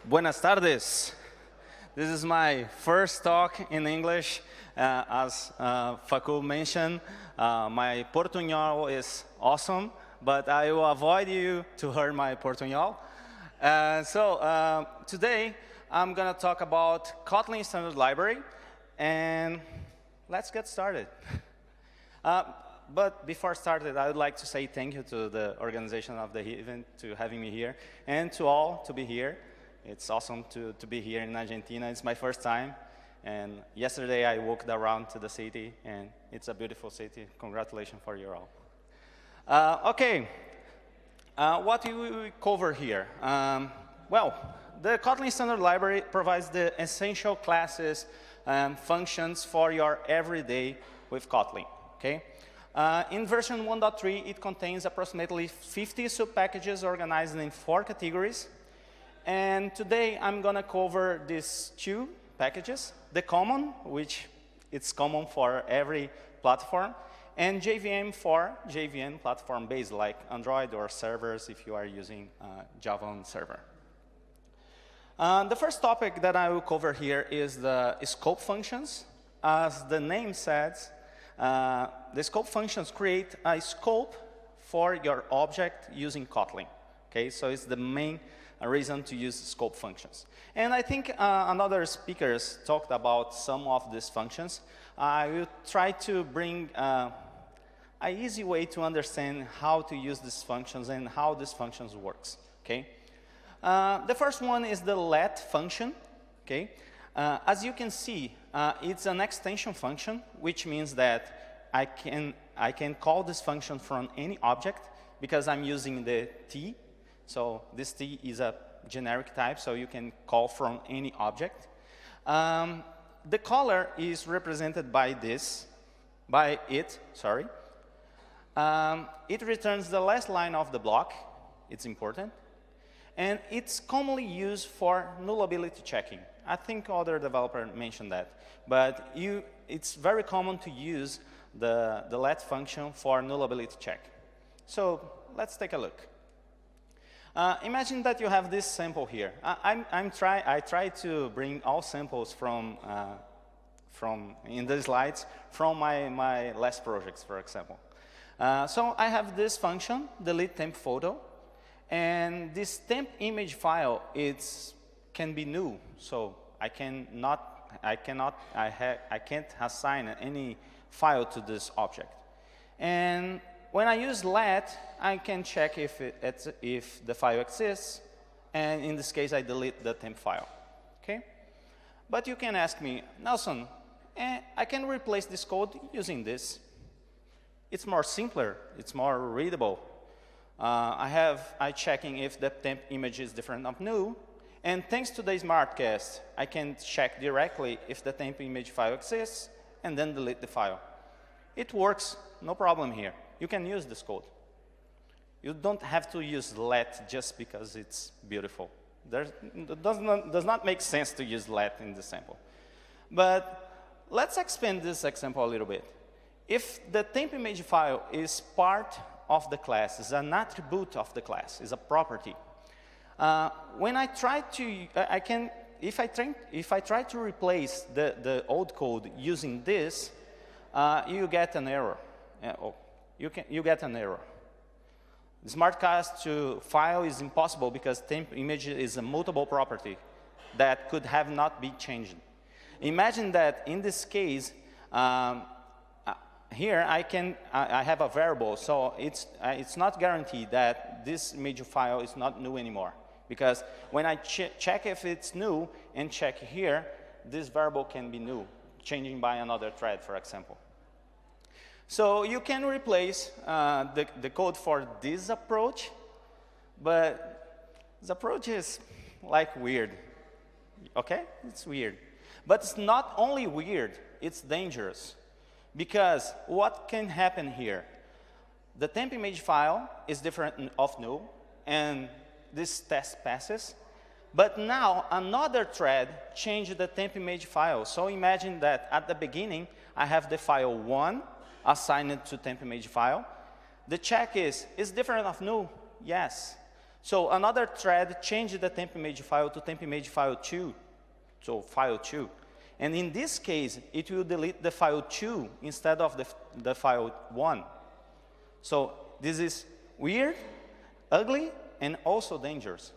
Buenas tardes. This is my first talk in English. As Fakul mentioned, my Portuñol is awesome, but I will avoid you to hurt my Portuñol. Today, I'm going to talk about Kotlin standard library, and let's get started. But before started, I would like to say thank you to the organization of the event to having me here, and to all to be here. It's awesome to be here in Argentina. It's my first time, and yesterday I walked around to the city, and it's a beautiful city. Congratulations for you all. What do we cover here? The Kotlin standard library provides the essential classes and functions for your everyday with Kotlin. Okay? In version 1.3, it contains approximately 50 sub-packages organized in 4 categories. And today, I'm going to cover these 2 packages, the common, which it's common for every platform, and JVM for JVM platform-based, like Android or servers if you are using Java on server. The first topic that I will cover here is the scope functions. As the name says, the scope functions create a scope for your object using Kotlin. Okay, so it's the main reason to use scope functions. And I think another speakers talked about some of these functions. I will try to bring an easy way to understand how to use these functions and how these functions works. Okay. The first one is the let function. Okay. As you can see, it's an extension function, which means that I can call this function from any object because I'm using the T. So this T is a generic type, so you can call from any object. The caller is represented by it. It returns the last line of the block. It's important. And it's commonly used for nullability checking. I think other developers mentioned that. But it's very common to use the let function for nullability check. So let's take a look. Imagine that you have this sample here. I try to bring all samples from in the slides from my last projects, for example. So I have this function, delete temp photo, and this temp image file can be new. So I can't assign any file to this object. And when I use let, I can check if the file exists, and in this case, I delete the temp file. Okay? But you can ask me, Nelson, I can replace this code using this. It's more simpler. It's more readable. I checking if the temp image is different of new, and thanks to the SmartCast, I can check directly if the temp image file exists, and then delete the file. It works, no problem here. You can use this code. You don't have to use let just because it's beautiful. It does not make sense to use let in the sample. But let's expand this example a little bit. If the temp image file is part of the class, is an attribute of the class, is a property, when I try to, if I try to replace the old code using this, you get an error. You get an error. The SmartCast to file is impossible because temp image is a mutable property that could have not been changed. Imagine that in this case, here I have a variable, so it's not guaranteed that this image file is not new anymore. Because when I check if it's new and check here, this variable can be new, changing by another thread, for example. So you can replace the code for this approach, but this approach is like weird. Okay? It's weird. But it's not only weird, it's dangerous. Because what can happen here? The temp image file is different of null, and this test passes. But now another thread changed the temp image file. So imagine that at the beginning, I have the file 1 assigned to temp image file. The check is different of null? Yes. So another thread changed the temp image file to temp image file 2, so file 2. And in this case, it will delete the file 2 instead of the file 1. So this is weird, ugly, and also dangerous.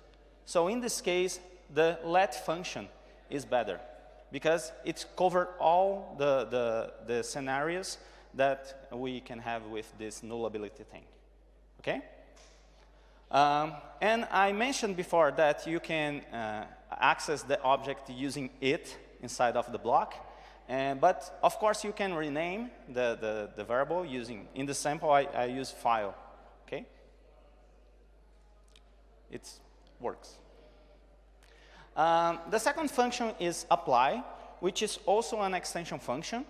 So in this case, the let function is better because it covers all the scenarios that we can have with this nullability thing. Okay? And I mentioned before that you can access the object using it inside of the block. But of course, you can rename the variable using, in the sample, I use file. Okay? It works. The second function is apply, which is also an extension function.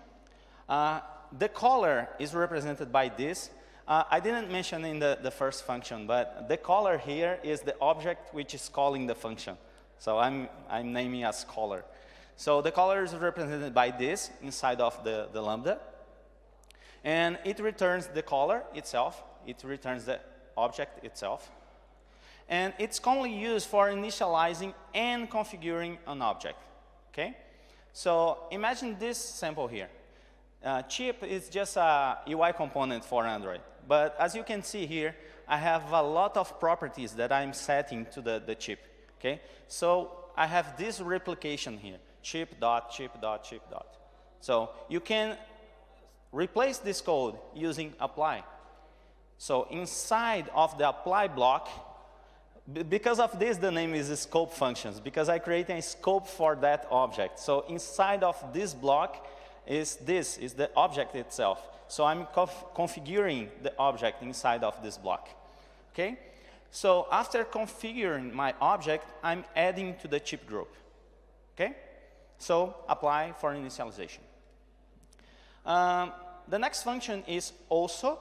The color is represented by this. I didn't mention in the first function, but the color here is the object which is calling the function. So I'm naming as color. So the color is represented by this inside of the lambda. And it returns the color itself. It returns the object itself. And it's commonly used for initializing and configuring an object. Okay? So imagine this sample here. Chip is just a UI component for Android. But as you can see here, I have a lot of properties that I'm setting to the chip. Okay? So I have this replication here. Chip dot, chip dot, chip dot. So you can replace this code using apply. So inside of the apply block, because of this, the name is scope functions, because I create a scope for that object. So inside of this block is the object itself. So I'm configuring the object inside of this block. Okay? So after configuring my object, I'm adding to the chip group. Okay? So apply for initialization. The next function is also,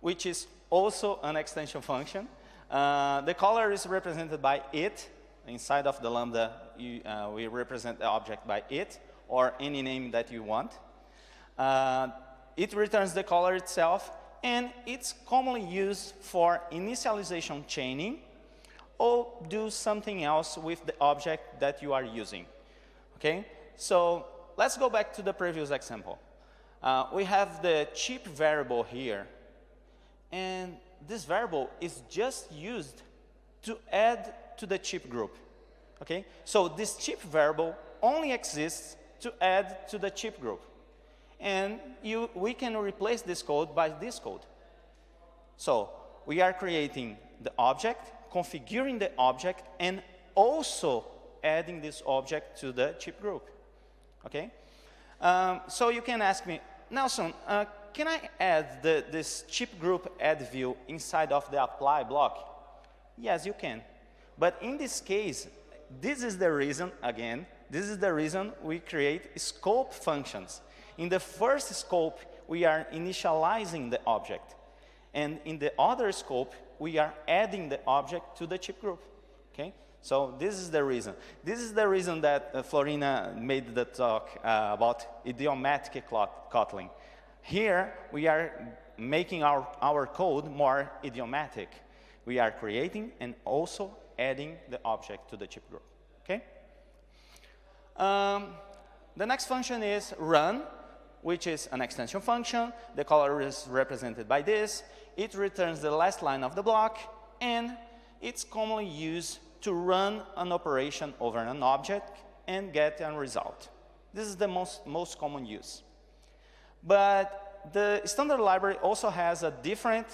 which is also an extension function. The color is represented by it. Inside of the lambda, we represent the object by it, or any name that you want. It returns the color itself, and it's commonly used for initialization chaining, or do something else with the object that you are using. Okay? So let's go back to the previous example. We have the chip variable here, and this variable is just used to add to the chip group. Okay? So this chip variable only exists to add to the chip group. And we can replace this code by this code. So we are creating the object, configuring the object, and also adding this object to the chip group. Okay? So you can ask me, Nelson, can I add this chip group add view inside of the apply block? Yes, you can. But in this case, this is the reason, again, this is the reason we create scope functions. In the first scope, we are initializing the object. And in the other scope, we are adding the object to the chip group. Okay? So this is the reason. This is the reason that Florina made the talk about idiomatic Kotlin. Here, we are making our code more idiomatic. We are creating and also adding the object to the chip group. Okay? The next function is run, which is an extension function. The color is represented by this. It returns the last line of the block, and it's commonly used to run an operation over an object and get a result. This is the most common use. But the standard library also has a different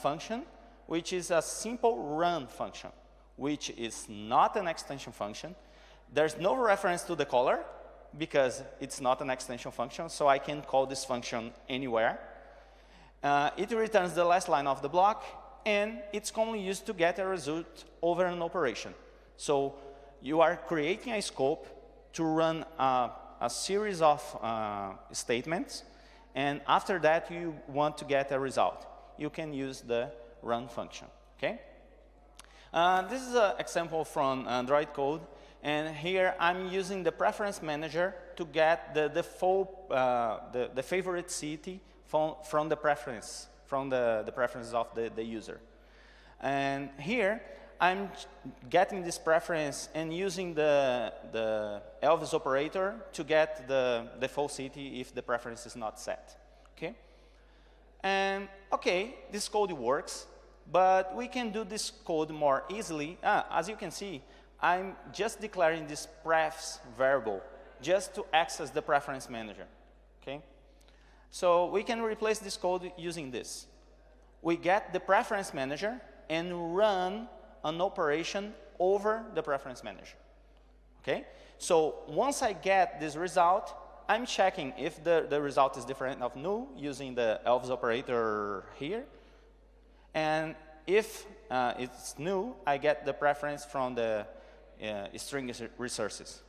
function, which is a simple run function, which is not an extension function. There's no reference to the color, because it's not an extension function, so I can call this function anywhere. It returns the last line of the block, and it's commonly used to get a result over an operation. So you are creating a scope to run a series of statements, and after that you want to get a result. You can use the run function. Okay? This is an example from Android code. And here I'm using the preference manager to get the default, the favorite city from the preference, from the preferences of the user. And here I'm getting this preference and using the Elvis operator to get the default city if the preference is not set. Okay? And okay, this code works, but we can do this code more easily. As you can see, I'm just declaring this prefs variable just to access the preference manager. Okay? So we can replace this code using this. We get the preference manager and run an operation over the preference manager. Okay? So once I get this result, I'm checking if the result is different of null using the Elvis operator here. And if it's null, I get the preference from the string resources.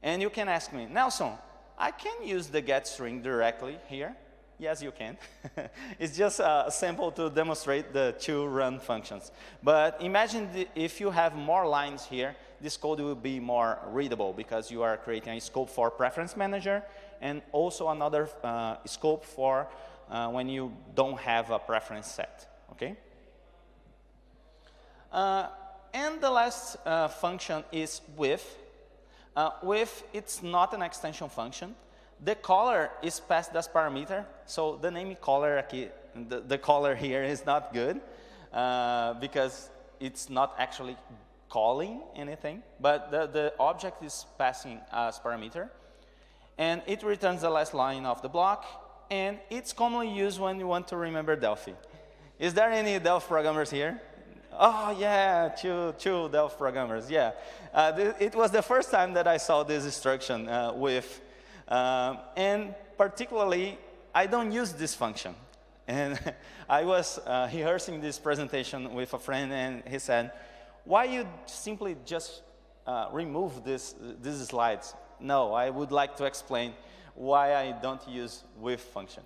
And you can ask me, Nelson, I can use the getString directly here. Yes, you can. It's just simple to demonstrate the two run functions. But imagine if you have more lines here, this code will be more readable because you are creating a scope for preference manager and also another scope for when you don't have a preference set. Okay? And the last function is with. With, it's not an extension function. The caller is passed as parameter, so the name caller, the caller here is not good because it's not actually calling anything, but the object is passing as parameter, and it returns the last line of the block, and it's commonly used when you want to remember Delphi. Is there any Delphi programmers here? Oh yeah, two Delphi programmers, yeah. It was the first time that I saw this instruction with. And particularly, I don't use this function. And I was rehearsing this presentation with a friend, and he said, why you simply just remove these slides? No, I would like to explain why I don't use with function.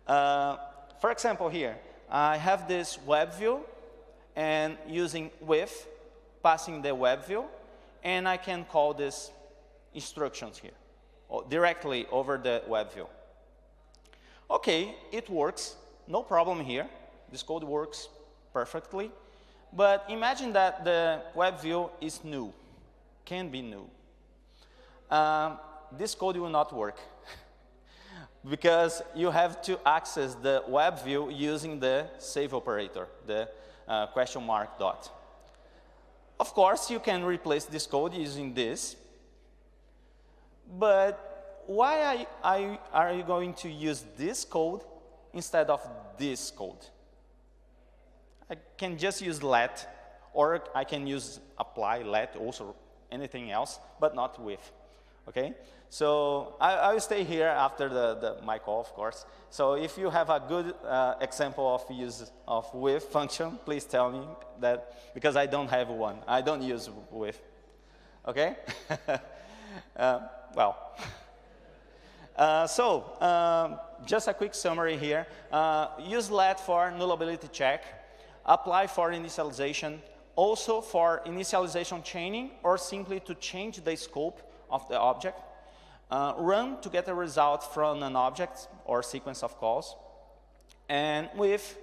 For example, here, I have this web view, and using with, passing the web view, and I can call this instructions here directly over the web view. Okay, it works, no problem here. This code works perfectly. But imagine that the web view is new, can be new. This code will not work because you have to access the web view using the save operator, the question mark dot. Of course, you can replace this code using this. But why are you going to use this code instead of this code? I can just use let, or I can use apply, let, also anything else, but not with. Okay? So I will stay here after my call, of course. So if you have a good example of use of with function, please tell me that, because I don't have one. I don't use with. Okay? Well, just a quick summary here. Use let for nullability check, apply for initialization, also for initialization chaining, or simply to change the scope of the object, run to get a result from an object or sequence of calls, and with,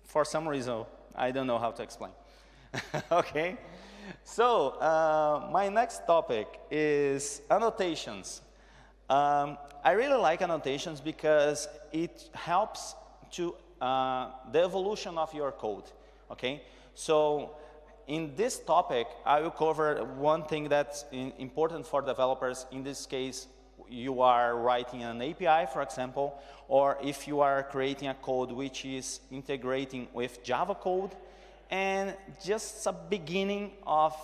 for some reason, I don't know how to explain. Okay? So, my next topic is annotations. I really like annotations because it helps to the evolution of your code. Okay? So, in this topic, I will cover one thing that's important for developers. In this case, you are writing an API, for example, or if you are creating a code which is integrating with Java code, and just a beginning of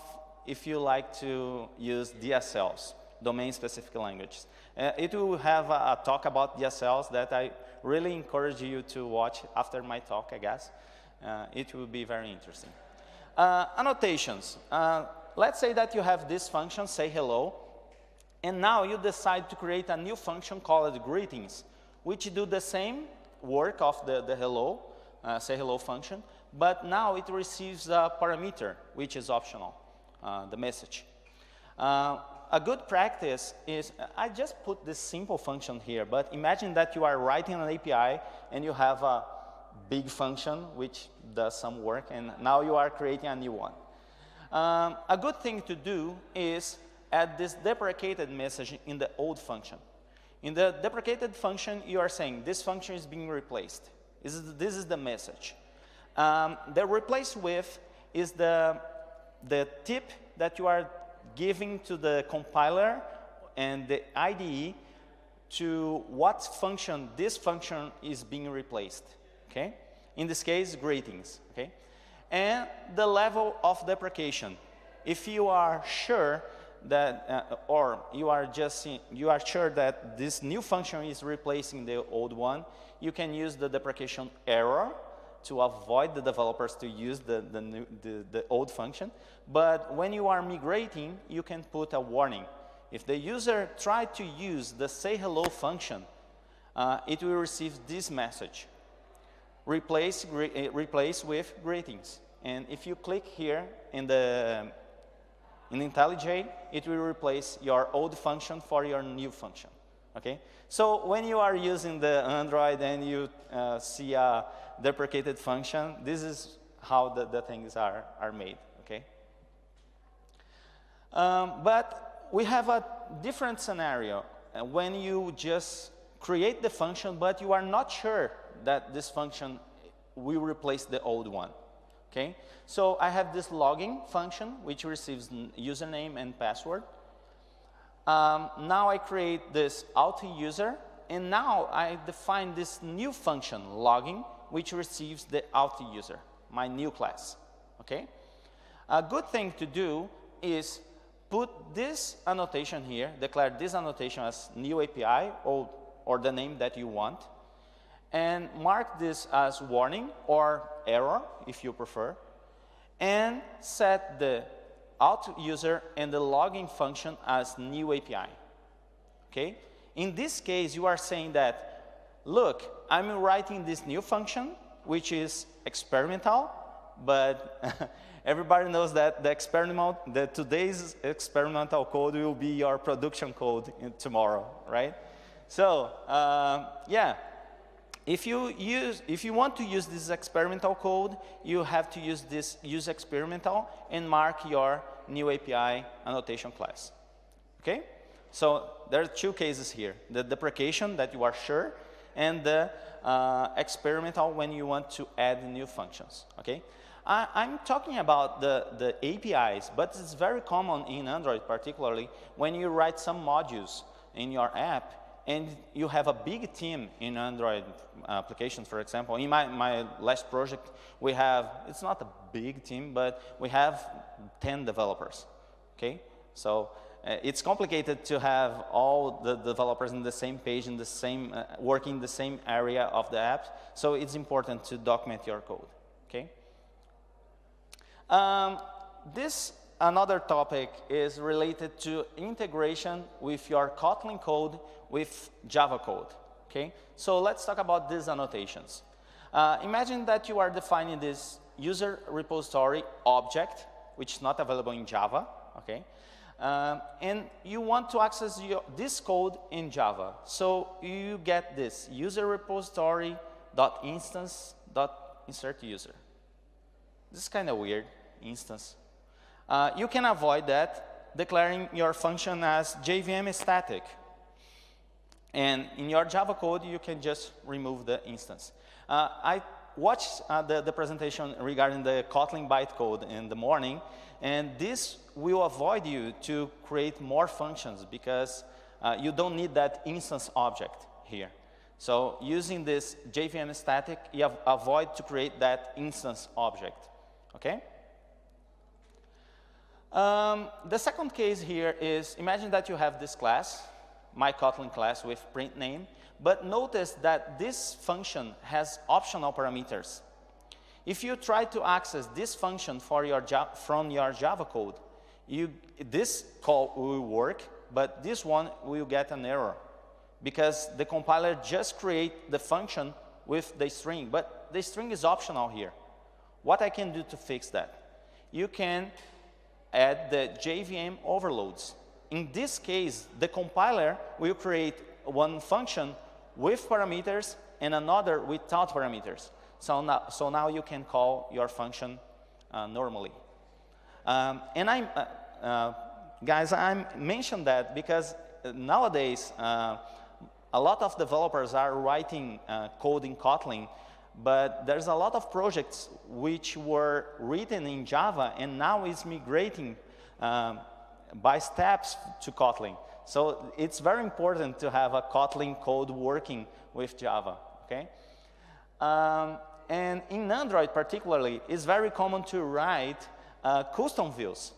if you like to use DSLs, domain-specific languages. It will have a talk about DSLs that I really encourage you to watch after my talk, I guess. It will be very interesting. Annotations. Let's say that you have this function, say hello, and now you decide to create a new function called greetings, which do the same work of the hello, say hello function, but now it receives a parameter, which is optional, the message. A good practice is, I just put this simple function here, but imagine that you are writing an API and you have a big function which does some work, and now you are creating a new one. A good thing to do is add this deprecated message in the old function. In the deprecated function, you are saying this function is being replaced. This is the message. The replace with is the tip that you are giving to the compiler and the IDE to what function this function is being replaced. Okay? In this case, greetings. Okay? And the level of deprecation. If you are sure that, or you are sure that this new function is replacing the old one, you can use the deprecation error to avoid the developers to use the old function. But when you are migrating, you can put a warning. If the user tried to use the say hello function, it will receive this message. Replace with greetings. And if you click here in IntelliJ, it will replace your old function for your new function. Okay? So when you are using the Android and you see a deprecated function, this is how the things are made. Okay? But we have a different scenario when you just create the function, but you are not sure that this function will replace the old one. Okay? So I have this logging function, which receives username and password. Now I create this auto-user, and now I define this new function, logging, which receives the auto-user, my new class. Okay? A good thing to do is put this annotation here, declare this annotation as new API, or the name that you want, and mark this as warning or error, if you prefer, and set the auto-user and the logging function as new API. Okay? In this case, you are saying that, look, I'm writing this new function, which is experimental, but everybody knows that today's experimental code will be your production code tomorrow, right? So, yeah. If you want to use this experimental code, you have to use this use experimental and mark your new API annotation class. Okay? So there are two cases here: the deprecation that you are sure, and the experimental when you want to add new functions. Okay? I'm talking about the APIs, but it's very common in Android, particularly when you write some modules in your app. And you have a big team in Android applications, for example. In my last project, we have, it's not a big team, but we have 10 developers, okay? So it's complicated to have all the developers in the same page, in the same, working in the same area of the app. So it's important to document your code, okay? Another topic is related to integration with your Kotlin code with Java code, okay? So let's talk about these annotations. Imagine that you are defining this user repository object, which is not available in Java, okay? And you want to access this code in Java. So you get this user repository .instance.insert user. This is kind of weird, instance. You can avoid that declaring your function as JVM static. And in your Java code, you can just remove the instance. I watched the presentation regarding the Kotlin bytecode in the morning, and this will avoid you to create more functions because you don't need that instance object here. So using this JVM static, you avoid to create that instance object, okay? The second case here is, imagine that you have this class, my Kotlin class with print name, but notice that this function has optional parameters. If you try to access this function from your Java code, this call will work, but this one will get an error because the compiler just creates the function with the string, but the string is optional here. What I can do to fix that? You can add the JVM overloads. In this case, the compiler will create one function with parameters and another without parameters. So now you can call your function normally. Guys, I mentioned that because nowadays a lot of developers are writing code in Kotlin, but there's a lot of projects which were written in Java and now is migrating by steps to Kotlin. So it's very important to have a Kotlin code working with Java, okay? And in Android particularly, it's very common to write custom views.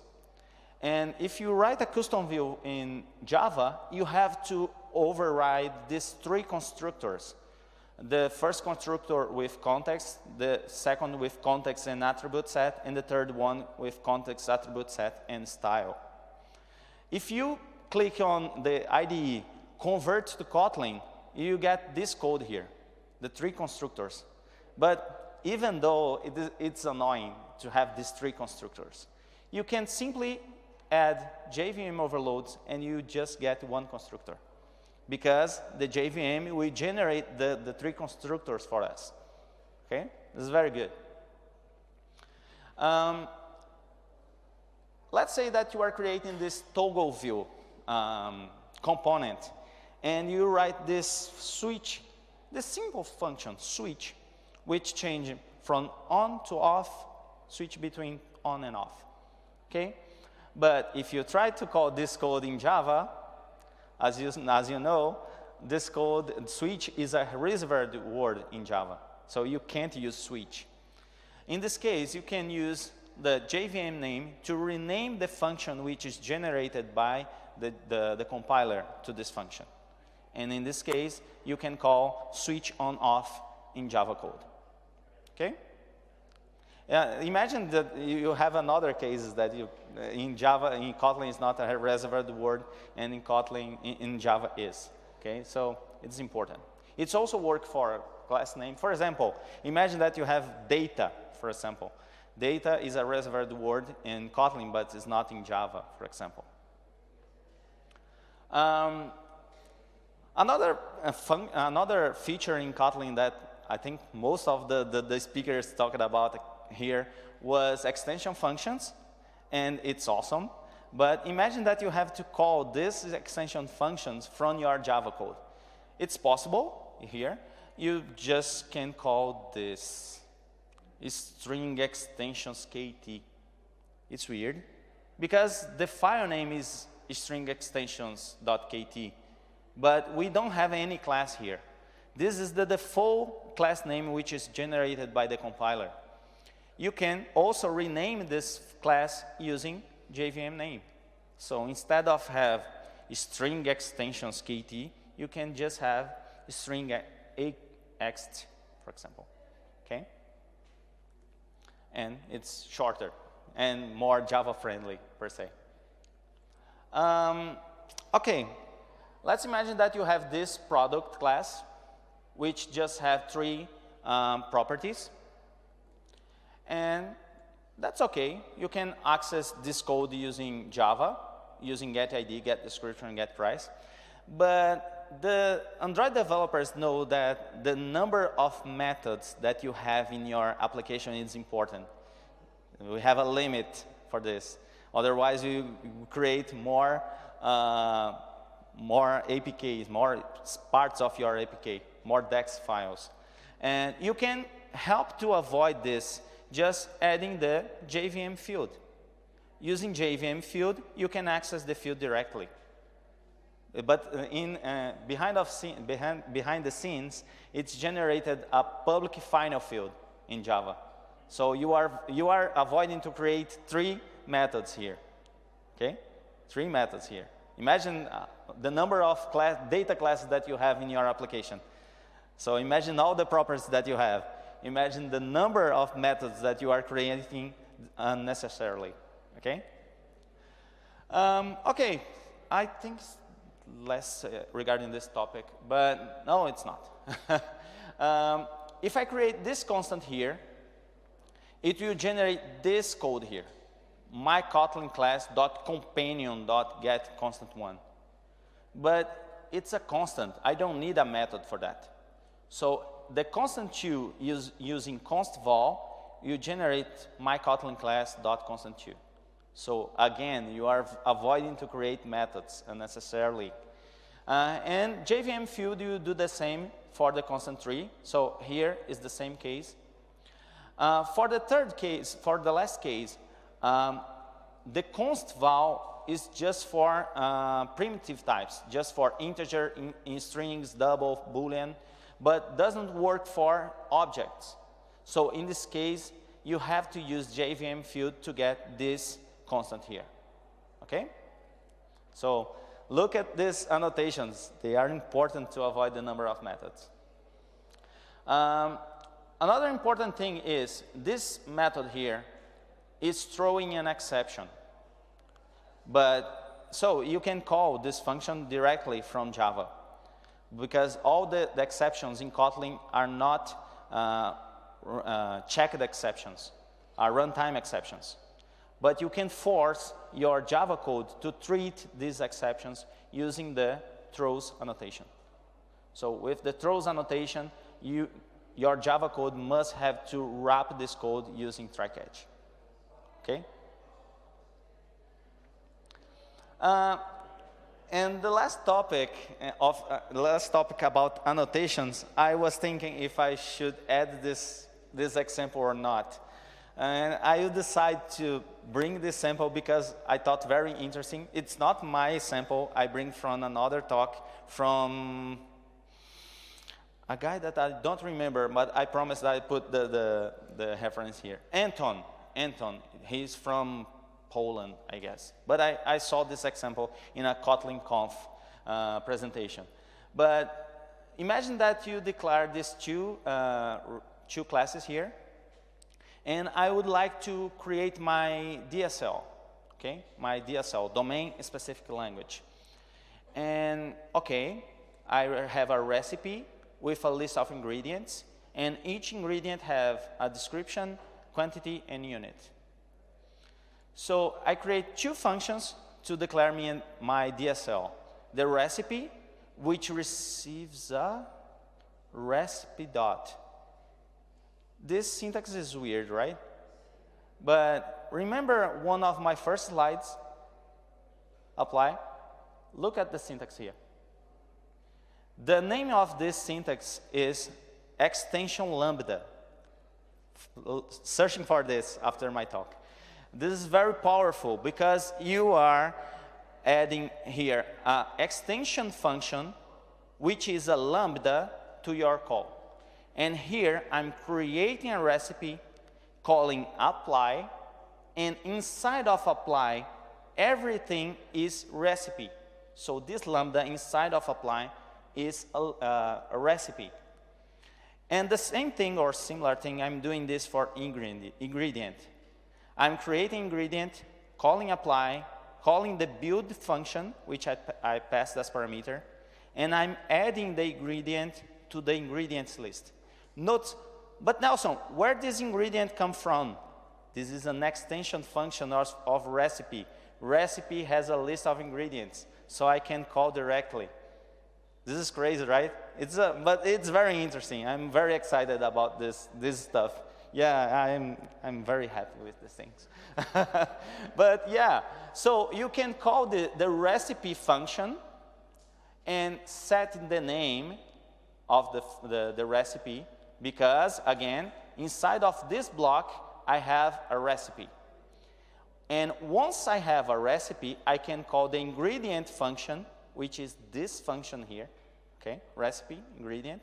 And if you write a custom view in Java, you have to override these 3 constructors. The first constructor with context, the second with context and attribute set, and the third one with context, attribute set, and style. If you click on the IDE, convert to Kotlin, you get this code here, the 3 constructors. But even though it's annoying to have these 3 constructors, you can simply add JVM overloads and you just get 1 constructor, because the JVM will generate the 3 constructors for us. Okay, this is very good. Let's say that you are creating this toggle view component, and you write this switch, this simple function switch, which change from on to off, switch between on and off. Okay, but if you try to call this code in Java, as you know, this code, switch, is a reserved word in Java. So you can't use switch. In this case, you can use the JVM name to rename the function which is generated by the compiler to this function. And in this case, you can call switch on off in Java code. Okay? Imagine that you have another cases that in Java, in Kotlin is not a reserved word, and in Kotlin, in Java is. Okay, so it's important. It's also work for class name. For example, imagine that you have data, for example. Data is a reserved word in Kotlin, but it's not in Java, for example. Another feature in Kotlin that I think most of the speakers talked about here was extension functions, and it's awesome. But imagine that you have to call these extension functions from your Java code. It's possible here. You just can call this string extensions KT. It's weird because the file name is string extensions.kt, but we don't have any class here. This is the default class name which is generated by the compiler. You can also rename this class using JVM name. So instead of have string extensions KT, you can just have string axt, for example. Okay? And it's shorter and more Java friendly per se. Okay, let's imagine that you have this product class which just have 3 properties. And that's okay. You can access this code using Java, using getID, getDescription, getPrice. But the Android developers know that the number of methods that you have in your application is important. We have a limit for this. Otherwise, you create more APKs, more parts of your APK, more DEX files. And you can help to avoid this just adding the JVM field. Using JVM field, you can access the field directly. But behind the scenes, it's generated a public final field in Java. So you are avoiding to create 3 methods here. Okay, 3 methods here. Imagine the number of data classes that you have in your application. So imagine all the properties that you have. Imagine the number of methods that you are creating unnecessarily. Okay. Okay, I think less regarding this topic, but no, it's not. If I create this constant here, it will generate this code here, my Kotlin class.companion.getConstant1. But it's a constant. I don't need a method for that. So the constant two using const vol, you generate my Kotlin class dot constant two. So again, you are avoiding to create methods unnecessarily. And JVM field, you do the same for the constant tree. So here is the same case. For the third case, for the last case, the const val is just for primitive types, just for integer, in strings, double, boolean, but doesn't work for objects. So in this case, you have to use JVM field to get this constant here. Okay? So look at these annotations. They are important to avoid the number of methods. Another important thing is this method here is throwing an exception. But so you can call this function directly from Java, because all the exceptions in Kotlin are not checked exceptions, are runtime exceptions. But you can force your Java code to treat these exceptions using the throws annotation. So with the throws annotation, your Java code must have to wrap this code using try catch. Okay? And the last topic about annotations, I was thinking if I should add this example or not. And I decided to bring this sample because I thought very interesting. It's not my sample. I bring from another talk from a guy that I don't remember, but I promise that I put the reference here. Anton, he's from Poland, I guess. But I saw this example in a Kotlin Conf presentation. But imagine that you declare these two classes here, and I would like to create my DSL, okay? My DSL, domain-specific language. And, okay, I have a recipe with a list of ingredients, and each ingredient have a description, quantity, and unit. So I create two functions to declare my DSL. The recipe, which receives a recipe dot. This syntax is weird, right? But remember one of my first slides? Apply. Look at the syntax here. The name of this syntax is extension lambda. Searching for this after my talk. This is very powerful because you are adding here an extension function, which is a lambda to your call. And here I'm creating a recipe, calling apply, and inside of apply, everything is recipe. So this lambda inside of apply is a recipe. And the same thing or similar thing, I'm doing this for ingredient. I'm creating ingredient, calling apply, calling the build function, which I passed as parameter, and I'm adding the ingredient to the ingredients list. Note, but Nelson, where does ingredient come from? This is an extension function of recipe. Recipe has a list of ingredients, so I can call directly. This is crazy, right? But it's very interesting. I'm very excited about this stuff. Yeah, I'm very happy with these things. But yeah, so you can call the recipe function and set the name of the recipe, because again, inside of this block, I have a recipe. And once I have a recipe, I can call the ingredient function, which is this function here, okay? Recipe, ingredient,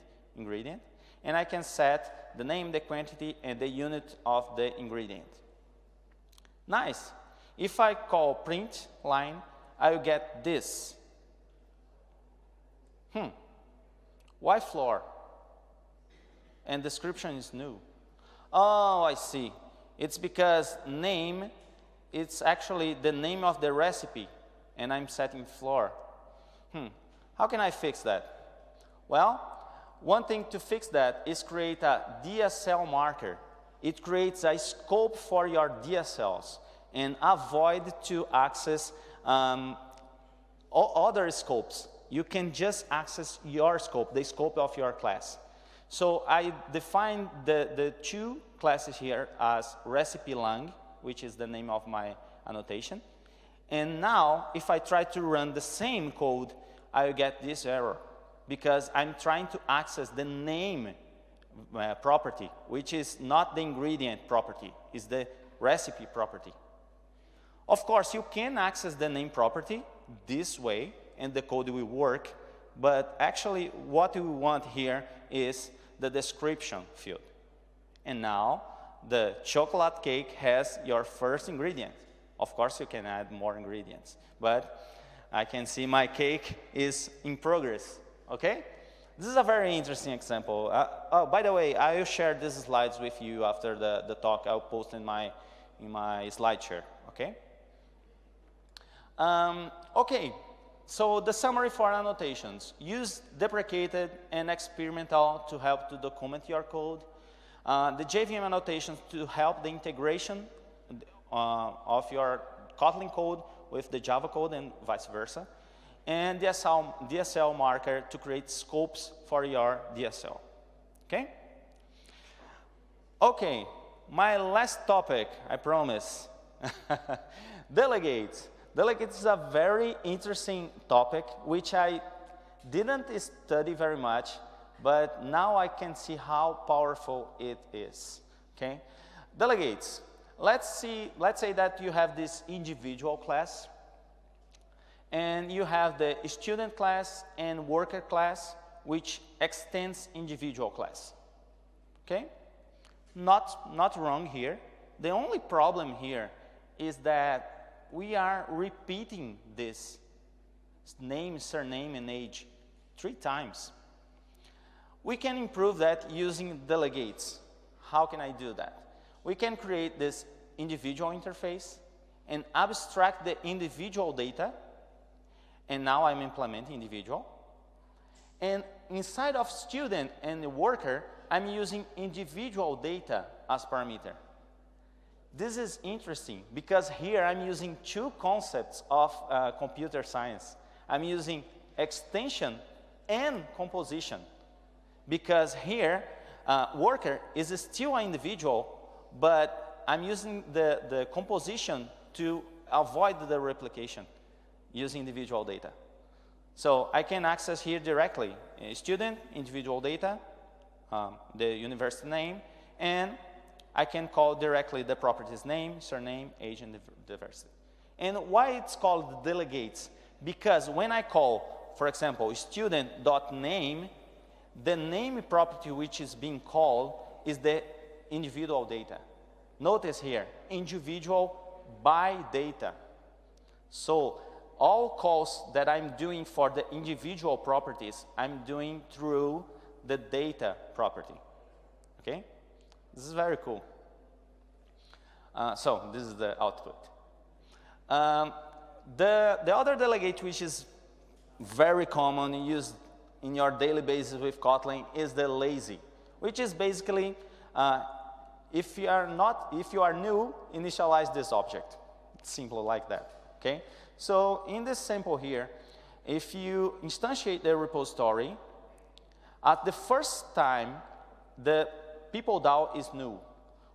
and I can set the name, the quantity, and the unit of the ingredient. Nice. If I call print line, I will get this. Why floor? And description is new. Oh, I see. It's because name, it's actually the name of the recipe, and I'm setting floor. How can I fix that? Well, one thing to fix that is create a DSL marker. It creates a scope for your DSLs and avoid to access other scopes. You can just access your scope, the scope of your class. So I define the two classes here as recipe lang, which is the name of my annotation. And now, if I try to run the same code, I'll get this error because I'm trying to access the name property, which is not the ingredient property, it's the recipe property. Of course, you can access the name property this way, and the code will work, but actually what we want here is the description field. And now, the chocolate cake has your first ingredient. Of course, you can add more ingredients, but I can see my cake is in progress, okay? This is a very interesting example. Oh, by the way, I will share these slides with you after the talk. I'll post in my slide share, okay? Okay, so the summary for annotations. Use deprecated and experimental to help to document your code. The JVM annotations to help the integration of your Kotlin code with the Java code and vice versa. And DSL marker to create scopes for your DSL. Okay? Okay, my last topic, I promise. Delegates. Delegates is a very interesting topic, which I didn't study very much, but now I can see how powerful it is. Okay? Delegates. Let's say that you have this individual class, and you have the student class and worker class, which extends individual class. Okay? Not wrong here. The only problem here is that we are repeating this name, surname, and age 3 times. We can improve that using delegates. How can I do that? We can create this individual interface and abstract the individual data. And now I'm implementing individual. And inside of student and worker, I'm using individual data as parameter. This is interesting because here I'm using 2 concepts of computer science. I'm using extension and composition because here worker is still an individual, but I'm using the composition to avoid the replication using individual data. So I can access here directly student, individual data, the university name, and I can call directly the properties name, surname, age, and diversity. And why it's called delegates? Because when I call, for example, student.name, the name property which is being called is the individual data. Notice here, individual by data. So all calls that I'm doing for the individual properties, I'm doing through the data property. Okay? This is very cool. So this is the output. The other delegate, which is very common used in your daily basis with Kotlin, is the lazy, which is basically if you are new, initialize this object. It's simple like that. Okay. So in this sample here, if you instantiate the repository, at the first time, the people DAO is new.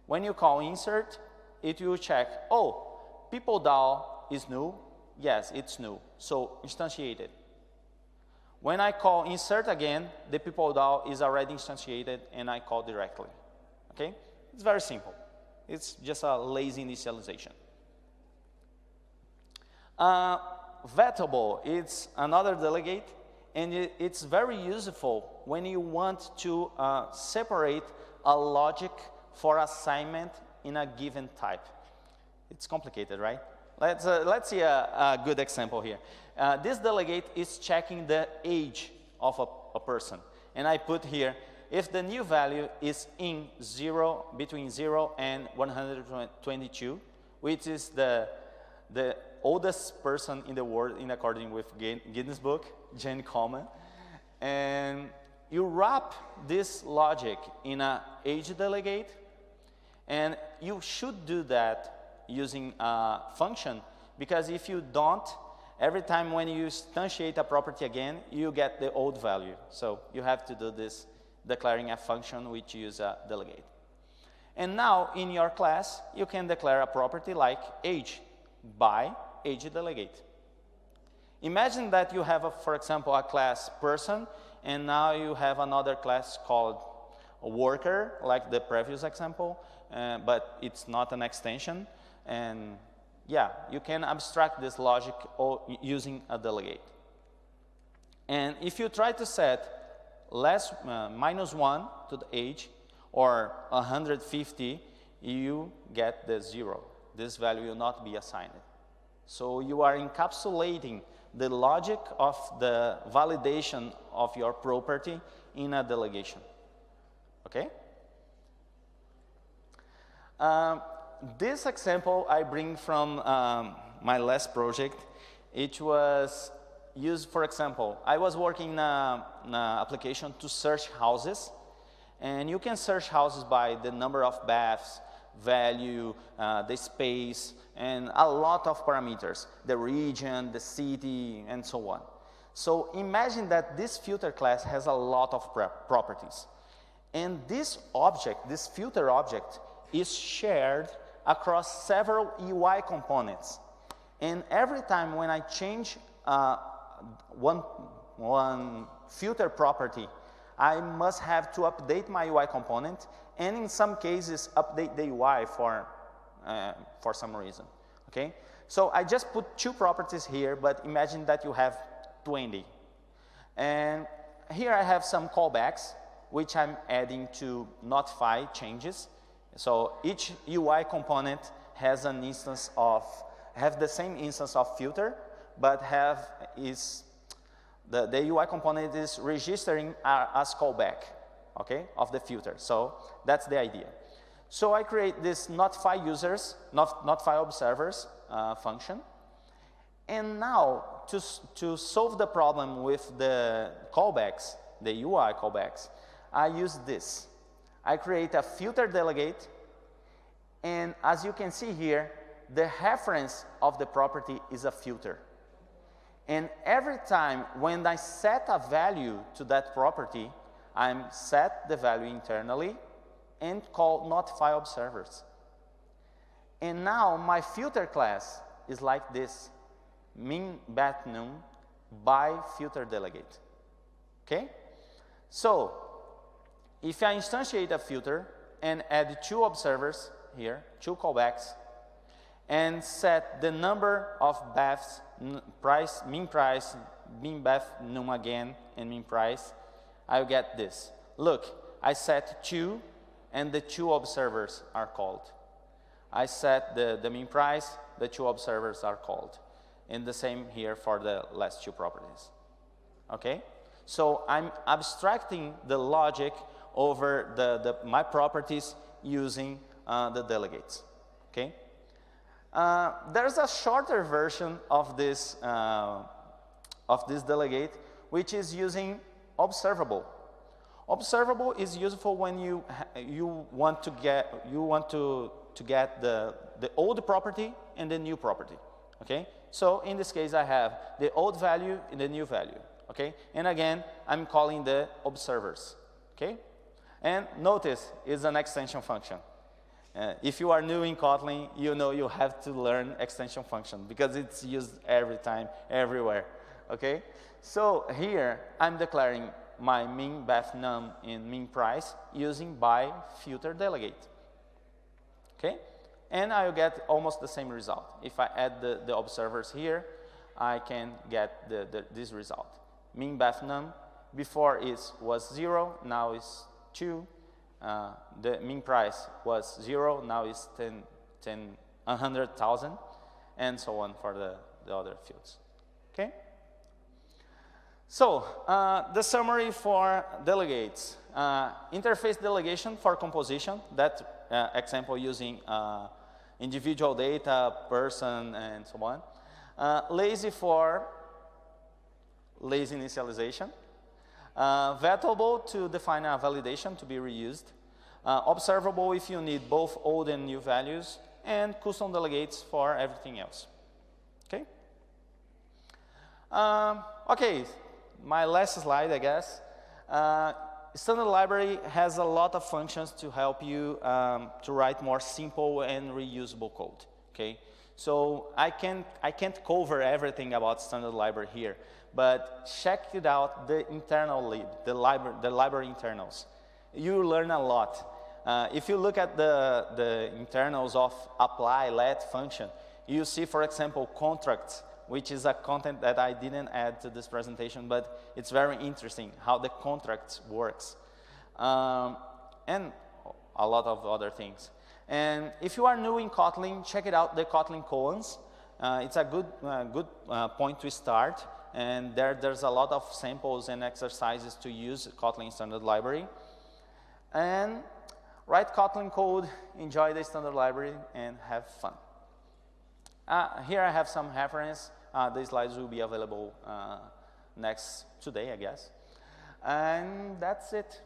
When you call insert, it will check, oh, people DAO is new. Yes, it's new. So instantiate it. When I call insert again, the people DAO is already instantiated and I call directly. Okay? It's very simple. It's just a lazy initialization. Vetable, it's another delegate, and it's very useful when you want to separate a logic for assignment in a given type. It's complicated, right? Let's see a good example here. This delegate is checking the age of a person, and I put here if the new value is in between 0 and 122, which is the oldest person in the world in accordance with Guinness Book, Jane Coleman. And you wrap this logic in an age delegate, and you should do that using a function, because if you don't, every time when you instantiate a property again, you get the old value. So you have to do this declaring a function which uses a delegate. And now, in your class, you can declare a property like age by age delegate. Imagine that you have, for example, a class person, and now you have another class called worker, like the previous example, but it's not an extension. And yeah, you can abstract this logic using a delegate. And if you try to set -1 to the age, or 150, you get the 0. This value will not be assigned. So you are encapsulating the logic of the validation of your property in a delegation. Okay? This example I bring from my last project. It was used, for example, I was working in an application to search houses. And you can search houses by the number of baths, value, the space, and a lot of parameters, the region, the city, and so on. So imagine that this filter class has a lot of properties. And this object, this filter object, is shared across several UI components. And every time when I change one filter property, I must have to update my UI component, and in some cases, update the UI for some reason. Okay? So I just put 2 properties here, but imagine that you have 20. And here I have some callbacks, which I'm adding to notify changes. So each UI component has an instance of, have the same instance of filter, but the UI component is registering as callback, okay, of the filter. So that's the idea. So I create this notify users, notify observers function. And now to solve the problem with the callbacks, the UI callbacks, I use this. I create a filter delegate, and as you can see here, the reference of the property is a filter. And every time when I set a value to that property, I set the value internally and call notify observers. And now my filter class is like this, min bat num by filter delegate. Okay? So if I instantiate a filter and add 2 observers here, 2 callbacks, and set the number of baths, min price, min bath num again, and min price, I'll get this. Look, I set 2, and the 2 observers are called. I set the min price, the 2 observers are called. And the same here for the last 2 properties. Okay? So I'm abstracting the logic over my properties using the delegates. Okay? There's a shorter version of this delegate, which is using observable. Observable is useful when you want to get the old property and the new property. Okay. So in this case, I have the old value and the new value. Okay. And again, I'm calling the observers. Okay. And notice it's an extension function. If you are new in Kotlin, you know you have to learn extension function because it's used every time, everywhere. Okay? So here, I'm declaring my min bath num and min price using by filter delegate. Okay? And I'll get almost the same result. If I add the observers here, I can get this result. Min bath num, before was 0, now is 2. The min price was 0, now is 100,000, and so on for the other fields. Okay? So, the summary for delegates. Interface delegation for composition, that example using individual data, person, and so on. Lazy for lazy initialization. Vetable to define a validation to be reused. Observable if you need both old and new values. And custom delegates for everything else. Okay? Okay, my last slide, I guess. Standard library has a lot of functions to help you to write more simple and reusable code. Okay, so I can't cover everything about standard library here, but check it out, the internal lib, the library internals. You learn a lot. If you look at the internals of apply let function, you see, for example, contracts, which is a content that I didn't add to this presentation, but it's very interesting how the contracts works, and a lot of other things. And if you are new in Kotlin, check it out, the Kotlin colons. It's a good point to start, and there's a lot of samples and exercises to use Kotlin standard library. And write Kotlin code, enjoy the standard library, and have fun. Here I have some reference. The slides will be available today, I guess. And that's it.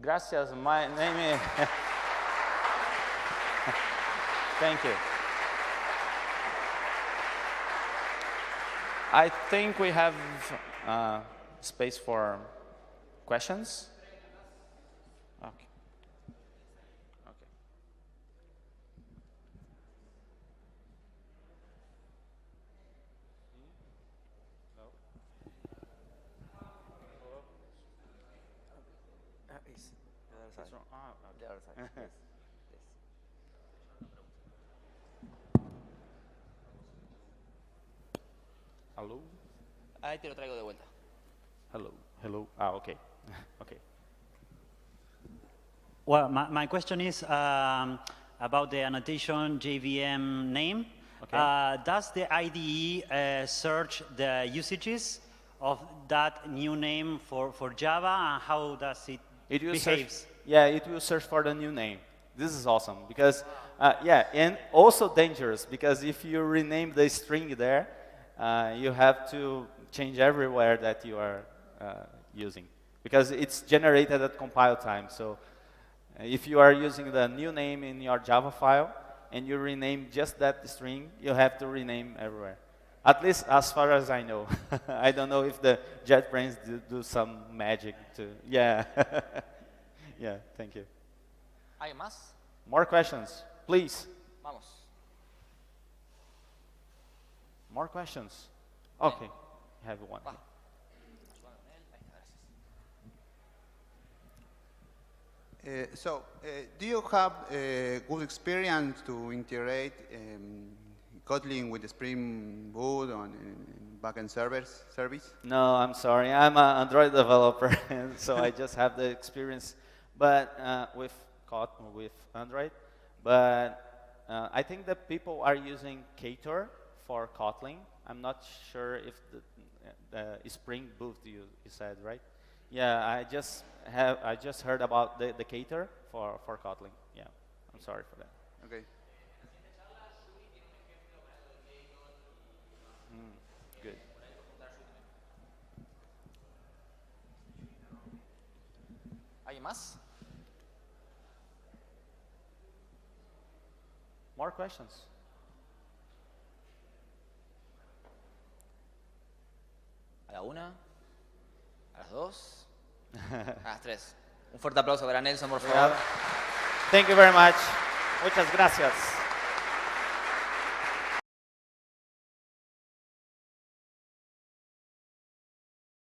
Gracias. My name is... Thank you. I think we have space for questions. Okay. Okay. No. It's the other side. Okay. The other side. Yes. Yes. Hello? Ahí te lo traigo de vuelta. Hello. Hello. Okay. Okay. Well, my question is about the annotation JVM name. Okay. Does the IDE search the usages of that new name for Java, and how does it behave? Yeah, it will search for the new name. This is awesome because, yeah, and also dangerous because if you rename the string there, you have to change everywhere that you are using because it's generated at compile time. So if you are using the new name in your Java file and you rename just that string, you have to rename everywhere. At least as far as I know. I don't know if the JetBrains do some magic to, yeah. Yeah, thank you. ¿Hay más? More questions, please. Vamos. More questions? Okay, I have one. Va. Do you have a good experience to integrate Kotlin with the Spring Boot on backend service? No, I'm sorry. I'm an Android developer, so I just have the experience, but with Kotlin, with Android. But I think that people are using Ktor for Kotlin. I'm not sure if the Spring Boot you said, right? Yeah, I just heard about the Ktor for Kotlin. Yeah, I'm sorry for that. Okay. Good. ¿Hay más? More questions? A la una, a las dos, a las tres. Un fuerte aplauso para Nelson, por favor. Thank you very much. Muchas gracias.